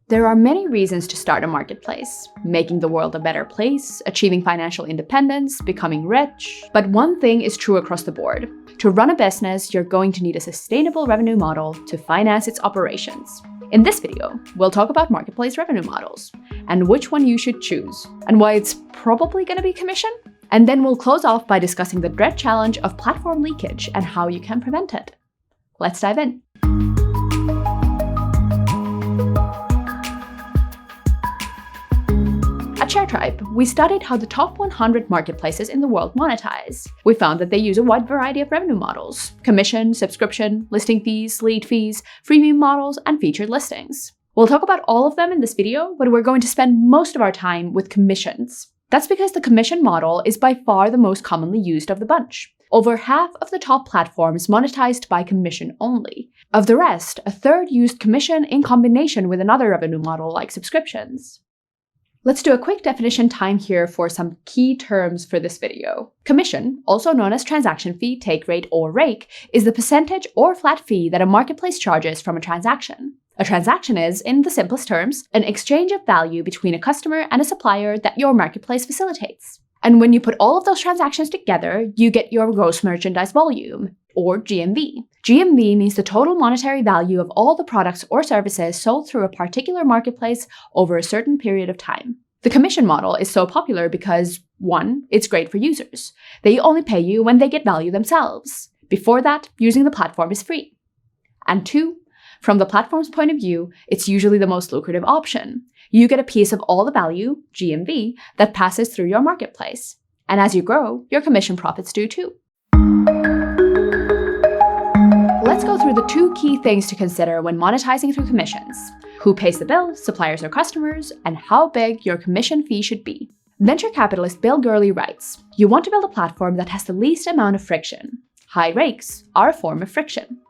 There are many reasons to start a marketplace: making the world a better place, achieving financial independence, becoming rich. But one thing is true across the board. To run a business, you're going to need a sustainable revenue model to finance its operations. In this video, we'll talk about marketplace revenue models, and which one you should choose, and why it's probably going to be commission. And then we'll close off by discussing the dread challenge of platform leakage and how you can prevent it. Let's dive in. At ShareTribe, we studied how the top 100 marketplaces in the world monetize. We found that they use a wide variety of revenue models: commission, subscription, listing fees, lead fees, freemium models, and featured listings. We'll talk about all of them in this video, but we're going to spend most of our time with commissions. That's because the commission model is by far the most commonly used of the bunch. Over half of the top platforms monetized by commission only. Of the rest, a third used commission in combination with another revenue model like subscriptions. Let's do a quick definition time here for some key terms for this video. Commission, also known as transaction fee, take rate, or rake, is the percentage or flat fee that a marketplace charges from a transaction. A transaction is, in the simplest terms, an exchange of value between a customer and a supplier that your marketplace facilitates. And when you put all of those transactions together, you get your gross merchandise volume, or GMV. GMV means the total monetary value of all the products or services sold through a particular marketplace over a certain period of time. The commission model is so popular because, 1, it's great for users. They only pay you when they get value themselves. Before that, using the platform is free. And 2, from the platform's point of view, it's usually the most lucrative option. You get a piece of all the value, GMV, that passes through your marketplace. And as you grow, your commission profits do too. Let's go through the 2 key things to consider when monetizing through commissions: who pays the bill, suppliers or customers, and how big your commission fee should be. Venture capitalist Bill Gurley writes, "You want to build a platform that has the least amount of friction. High rakes are a form of friction."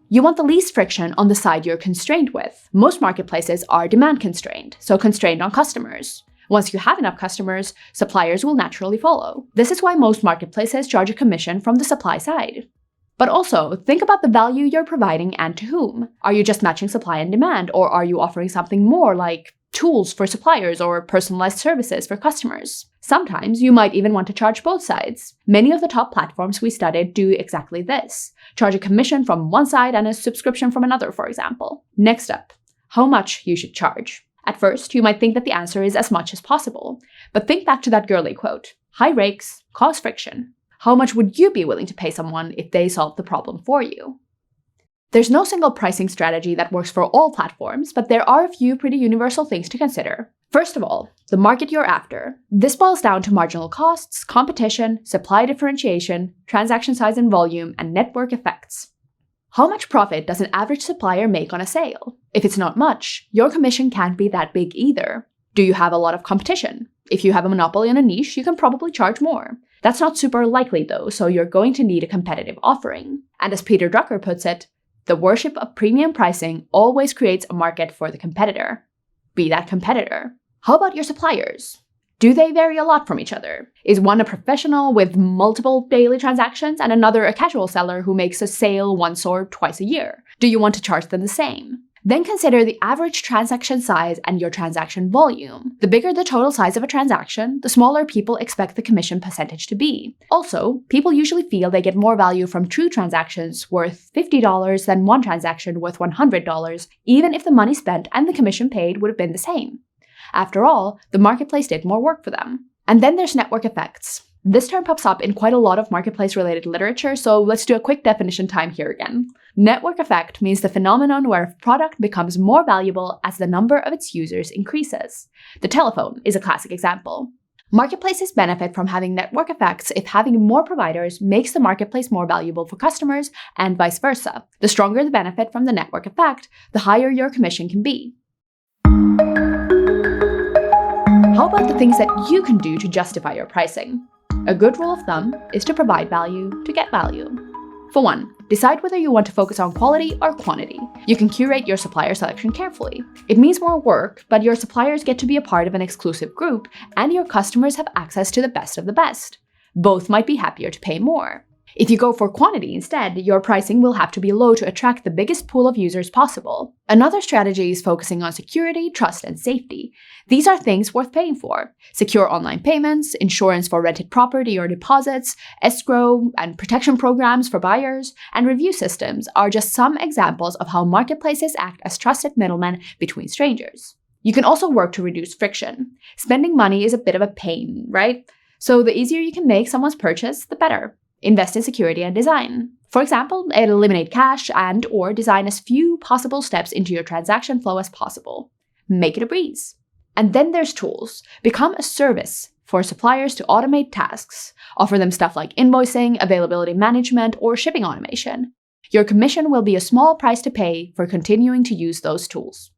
You want the least friction on the side you're constrained with. Most marketplaces are demand constrained, so constrained on customers. Once you have enough customers, suppliers will naturally follow. This is why most marketplaces charge a commission from the supply side. But also, think about the value you're providing and to whom. Are you just matching supply and demand, or are you offering something more like tools for suppliers or personalized services for customers? Sometimes you might even want to charge both sides. Many of the top platforms we studied do exactly this: charge a commission from one side and a subscription from another, for example. Next up, how much you should charge. At first, you might think that the answer is as much as possible. But think back to that Gurley quote: high rakes cause friction. How much would you be willing to pay someone if they solved the problem for you? There's no single pricing strategy that works for all platforms, but there are a few pretty universal things to consider. First of all, the market you're after. This boils down to marginal costs, competition, supply differentiation, transaction size and volume, and network effects. How much profit does an average supplier make on a sale? If it's not much, your commission can't be that big either. Do you have a lot of competition? If you have a monopoly on a niche, you can probably charge more. That's not super likely though, so you're going to need a competitive offering. And as Peter Drucker puts it, the worship of premium pricing always creates a market for the competitor. Be that competitor. How about your suppliers? Do they vary a lot from each other? Is one a professional with multiple daily transactions and another a casual seller who makes a sale once or twice a year? Do you want to charge them the same? Then consider the average transaction size and your transaction volume. The bigger the total size of a transaction, the smaller people expect the commission percentage to be. Also, people usually feel they get more value from 2 transactions worth $50 than 1 transaction worth $100, even if the money spent and the commission paid would have been the same. After all, the marketplace did more work for them. And then there's network effects. This term pops up in quite a lot of marketplace-related literature, so let's do a quick definition time here again. Network effect means the phenomenon where a product becomes more valuable as the number of its users increases. The telephone is a classic example. Marketplaces benefit from having network effects if having more providers makes the marketplace more valuable for customers, and vice versa. The stronger the benefit from the network effect, the higher your commission can be. How about the things that you can do to justify your pricing? A good rule of thumb is to provide value to get value. For one, decide whether you want to focus on quality or quantity. You can curate your supplier selection carefully. It means more work, but your suppliers get to be a part of an exclusive group, and your customers have access to the best of the best. Both might be happier to pay more. If you go for quantity instead, your pricing will have to be low to attract the biggest pool of users possible. Another strategy is focusing on security, trust, and safety. These are things worth paying for. Secure online payments, insurance for rented property or deposits, escrow and protection programs for buyers, and review systems are just some examples of how marketplaces act as trusted middlemen between strangers. You can also work to reduce friction. Spending money is a bit of a pain, right? So the easier you can make someone's purchase, the better. Invest in security and design. For example, eliminate cache and/or design as few possible steps into your transaction flow as possible. Make it a breeze. And then there's tools. Become a service for suppliers to automate tasks. Offer them stuff like invoicing, availability management, or shipping automation. Your commission will be a small price to pay for continuing to use those tools.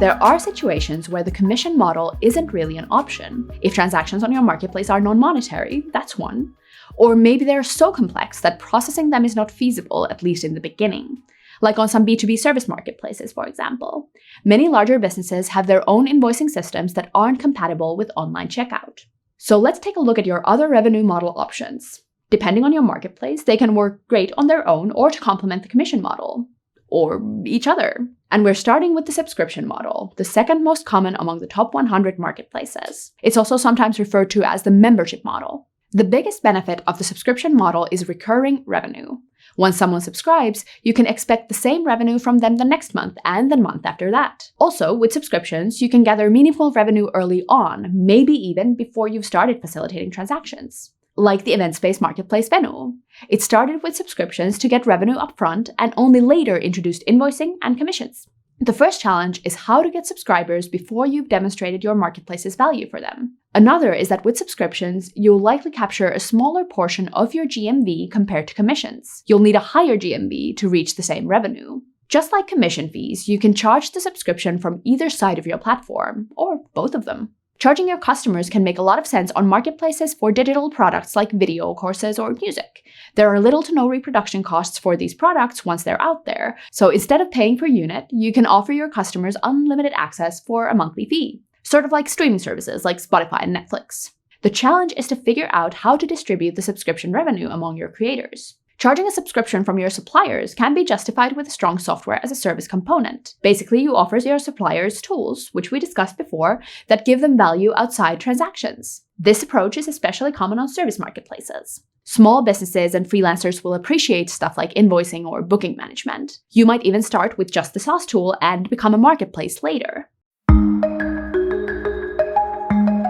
There are situations where the commission model isn't really an option. If transactions on your marketplace are non-monetary, that's one. Or maybe they're so complex that processing them is not feasible, at least in the beginning. Like on some B2B service marketplaces, for example. Many larger businesses have their own invoicing systems that aren't compatible with online checkout. So let's take a look at your other revenue model options. Depending on your marketplace, they can work great on their own or to complement the commission model. Or each other. And we're starting with the subscription model, the second most common among the top 100 marketplaces. It's also sometimes referred to as the membership model. The biggest benefit of the subscription model is recurring revenue. Once someone subscribes, you can expect the same revenue from them the next month and the month after that. Also, with subscriptions, you can gather meaningful revenue early on, maybe even before you've started facilitating transactions. Like the event-based marketplace Venmo. It started with subscriptions to get revenue upfront and only later introduced invoicing and commissions. The first challenge is how to get subscribers before you've demonstrated your marketplace's value for them. Another is that with subscriptions, you'll likely capture a smaller portion of your GMV compared to commissions. You'll need a higher GMV to reach the same revenue. Just like commission fees, you can charge the subscription from either side of your platform, or both of them. Charging your customers can make a lot of sense on marketplaces for digital products like video, courses, or music. There are little to no reproduction costs for these products once they're out there, so instead of paying per unit, you can offer your customers unlimited access for a monthly fee, sort of like streaming services like Spotify and Netflix. The challenge is to figure out how to distribute the subscription revenue among your creators. Charging a subscription from your suppliers can be justified with a strong software as a service component. Basically, you offer your suppliers tools, which we discussed before, that give them value outside transactions. This approach is especially common on service marketplaces. Small businesses and freelancers will appreciate stuff like invoicing or booking management. You might even start with just the SaaS tool and become a marketplace later.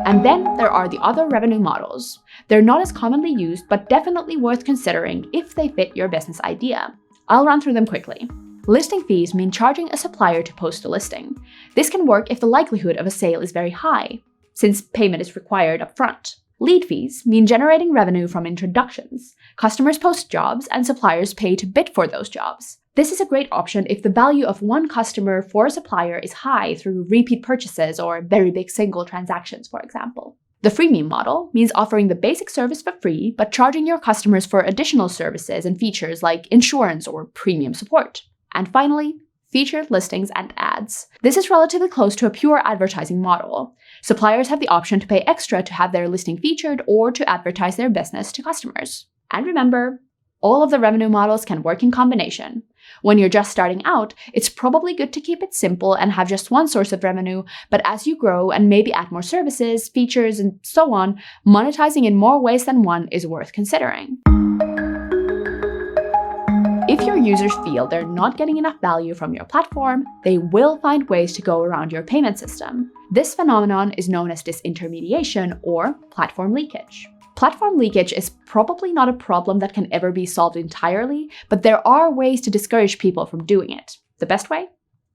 And then there are the other revenue models. They're not as commonly used, but definitely worth considering if they fit your business idea. I'll run through them quickly. Listing fees mean charging a supplier to post a listing. This can work if the likelihood of a sale is very high, since payment is required upfront. Lead fees mean generating revenue from introductions. Customers post jobs and suppliers pay to bid for those jobs. This is a great option if the value of one customer for a supplier is high through repeat purchases or very big single transactions, for example. The freemium model means offering the basic service for free, but charging your customers for additional services and features like insurance or premium support. And finally, featured listings and ads. This is relatively close to a pure advertising model. Suppliers have the option to pay extra to have their listing featured or to advertise their business to customers. And remember, all of the revenue models can work in combination. When you're just starting out, it's probably good to keep it simple and have just one source of revenue, but as you grow and maybe add more services, features, and so on, monetizing in more ways than one is worth considering. If your users feel they're not getting enough value from your platform, they will find ways to go around your payment system. This phenomenon is known as disintermediation or platform leakage. Platform leakage is probably not a problem that can ever be solved entirely, but there are ways to discourage people from doing it. The best way?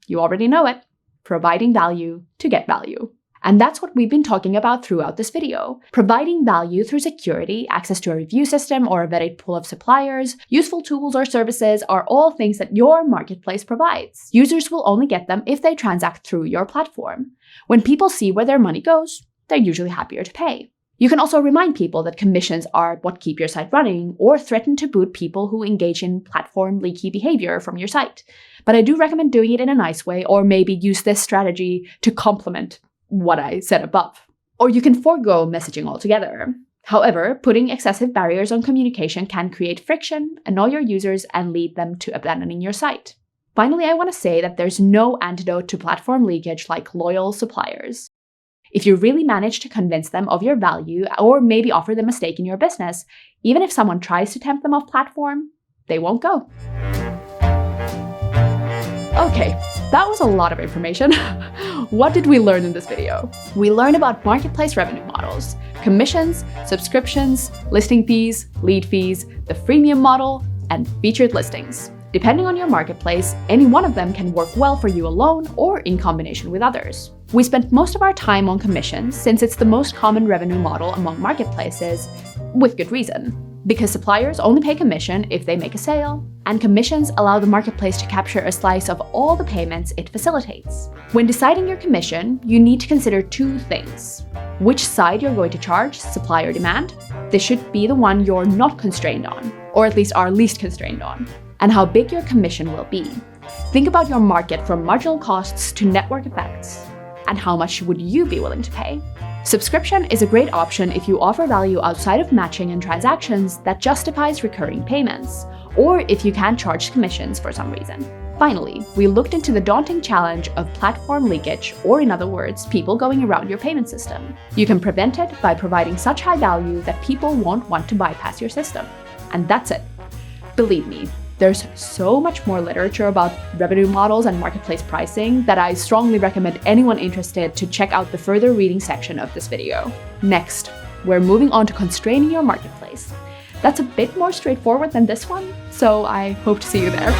You already know it. Providing value to get value. And that's what we've been talking about throughout this video. Providing value through security, access to a review system or a vetted pool of suppliers, useful tools or services are all things that your marketplace provides. Users will only get them if they transact through your platform. When people see where their money goes, they're usually happier to pay. You can also remind people that commissions are what keep your site running, or threaten to boot people who engage in platform leaky behavior from your site. But I do recommend doing it in a nice way, or maybe use this strategy to complement what I said above. Or you can forego messaging altogether. However, putting excessive barriers on communication can create friction, annoy your users, and lead them to abandoning your site. Finally, I want to say that there's no antidote to platform leakage like loyal suppliers. If you really manage to convince them of your value, or maybe offer them a stake in your business, even if someone tries to tempt them off platform, they won't go. Okay, that was a lot of information. What did we learn in this video? We learned about marketplace revenue models, commissions, subscriptions, listing fees, lead fees, the freemium model, and featured listings. Depending on your marketplace, any one of them can work well for you alone or in combination with others. We spent most of our time on commissions since it's the most common revenue model among marketplaces, with good reason. Because suppliers only pay commission if they make a sale, and commissions allow the marketplace to capture a slice of all the payments it facilitates. When deciding your commission, you need to consider two things. Which side you're going to charge, supply or demand? This should be the one you're not constrained on, or at least are least constrained on. And how big your commission will be. Think about your market from marginal costs to network effects. And how much would you be willing to pay? Subscription is a great option if you offer value outside of matching and transactions that justifies recurring payments, or if you can't charge commissions for some reason. Finally, we looked into the daunting challenge of platform leakage, or in other words, people going around your payment system. You can prevent it by providing such high value that people won't want to bypass your system. And that's it. Believe me, there's so much more literature about revenue models and marketplace pricing that I strongly recommend anyone interested to check out the further reading section of this video. Next, we're moving on to constraining your marketplace. That's a bit more straightforward than this one, so I hope to see you there.